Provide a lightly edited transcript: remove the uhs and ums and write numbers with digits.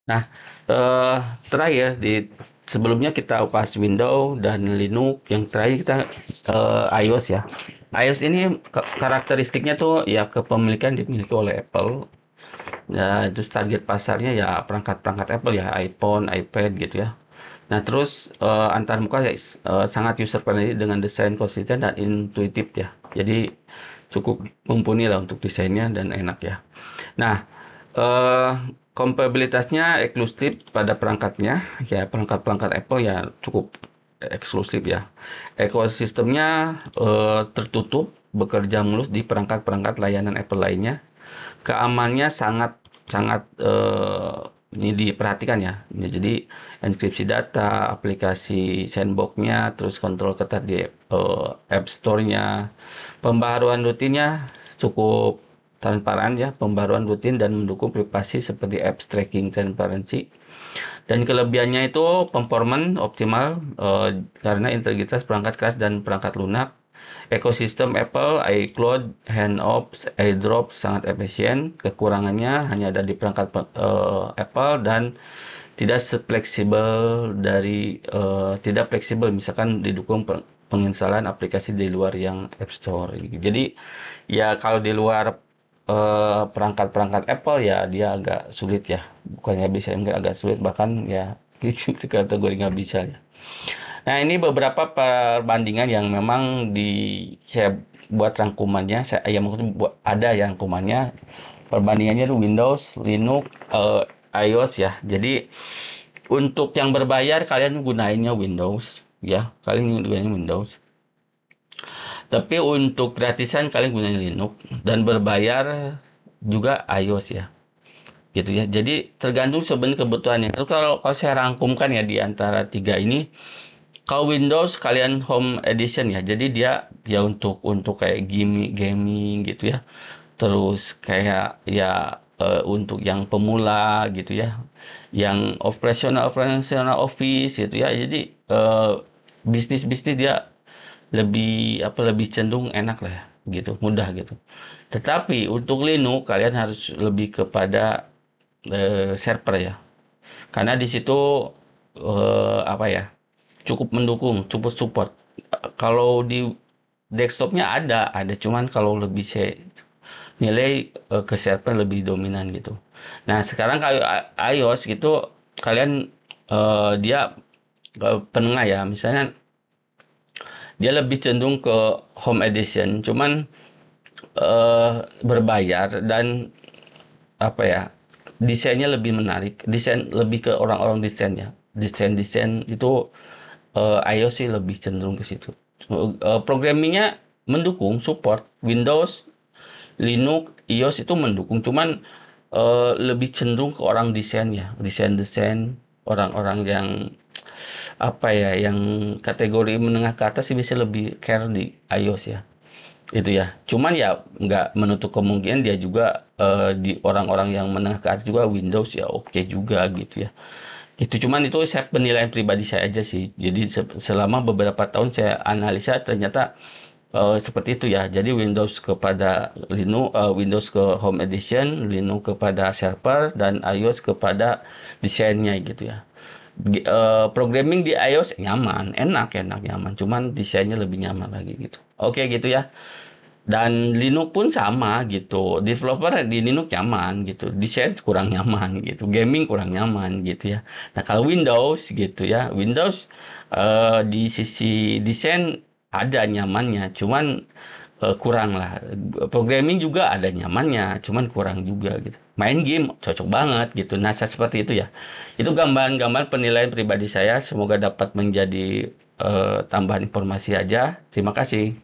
Nah, eh, terakhir sebelumnya kita bahas Windows dan Linux, yang terakhir kita iOS ya. iOS ini karakteristiknya tuh ya kepemilikan dimiliki oleh Apple. Ya, itu target pasarnya ya perangkat-perangkat Apple ya, iPhone, iPad gitu ya. Nah, terus antarmuka ya, sangat user friendly dengan desain konsisten dan intuitif ya. Jadi cukup mumpuni lah untuk desainnya dan enak ya. Nah, eh kompatibilitasnya eksklusif pada perangkatnya, ya perangkat-perangkat Apple ya cukup eksklusif ya. Ekosistemnya tertutup, bekerja mulus di perangkat-perangkat layanan Apple lainnya. Keamanannya sangat sangat ini diperhatikan ya. Jadi enkripsi data, aplikasi sandbox-nya, terus kontrol ketat di App Store-nya. Pembaharuan rutinnya cukup transparan ya, pembaruan rutin dan mendukung privasi seperti apps tracking transparansi. Dan kelebihannya itu performance optimal karena integritas perangkat keras dan perangkat lunak. Ekosistem Apple, iCloud, handoff, AirDrop sangat efisien. Kekurangannya hanya ada di perangkat Apple dan tidak fleksibel misalkan didukung penginstalan aplikasi di luar yang App Store. Jadi ya kalau di luar perangkat-perangkat Apple ya dia agak sulit ya, bukannya bisa, enggak, agak sulit, bahkan ya kategori nggak bisa ya. Nah, ini beberapa perbandingan yang memang saya buat rangkumannya. Ya maksudnya ada yang rangkumannya. Perbandingannya itu Windows, Linux, iOS ya. Jadi untuk yang berbayar kalian gunainnya Windows ya. Kalian gunain Windows. Tapi untuk gratisan kalian gunain Linux, dan berbayar juga iOS ya. Gitu ya. Jadi tergantung sebenarnya kebutuhannya. Terus kalau saya rangkumkan ya di antara tiga ini, kalau Windows kalian Home Edition ya, jadi dia ya untuk kayak gaming gitu ya. Terus kayak ya untuk yang pemula gitu ya, yang operasional office gitu ya. Jadi bisnis-bisnis dia lebih cenderung enak lah ya, gitu, mudah gitu. Tetapi untuk Linux kalian harus lebih kepada server ya. Karena di situ apa ya? Cukup mendukung, cukup support. Kalau di desktopnya ada, cuman kalau lebih saya nilai ke server lebih dominan gitu. Nah, sekarang kalau iOS gitu kalian dia penengah ya, misalnya dia lebih cenderung ke Home Edition, cuman berbayar dan apa ya, desainnya lebih menarik, desain lebih ke orang-orang desain ya, desain itu iOS sih lebih cenderung ke situ. Programmingnya mendukung support Windows, Linux, iOS itu mendukung, cuman lebih cenderung ke orang desain ya, desain orang-orang yang apa ya, yang kategori menengah ke atas sih bisa lebih care di iOS ya, itu ya. Cuman ya nggak menutup kemungkinan dia juga di orang-orang yang menengah ke atas juga Windows ya oke juga gitu ya. Itu cuman itu saya penilaian pribadi saya aja sih. Jadi selama beberapa tahun saya analisa ternyata seperti itu ya. Jadi Windows kepada Linux, Windows ke Home Edition, Linux kepada server, dan iOS kepada desainnya gitu ya. Programming di iOS nyaman, enak, nyaman. Cuman desainnya lebih nyaman lagi gitu. Oke gitu ya. Dan Linux pun sama gitu. Developer di Linux nyaman gitu. Desain kurang nyaman gitu. Gaming kurang nyaman gitu ya. Nah, kalau Windows gitu ya. Windows di sisi desain ada nyamannya, cuman kurang lah. Programming juga ada nyamannya, cuman kurang juga gitu. Main game cocok banget gitu. Nah, seperti itu ya. Itu gambar-gambar penilaian pribadi saya. Semoga dapat menjadi tambahan informasi aja. Terima kasih.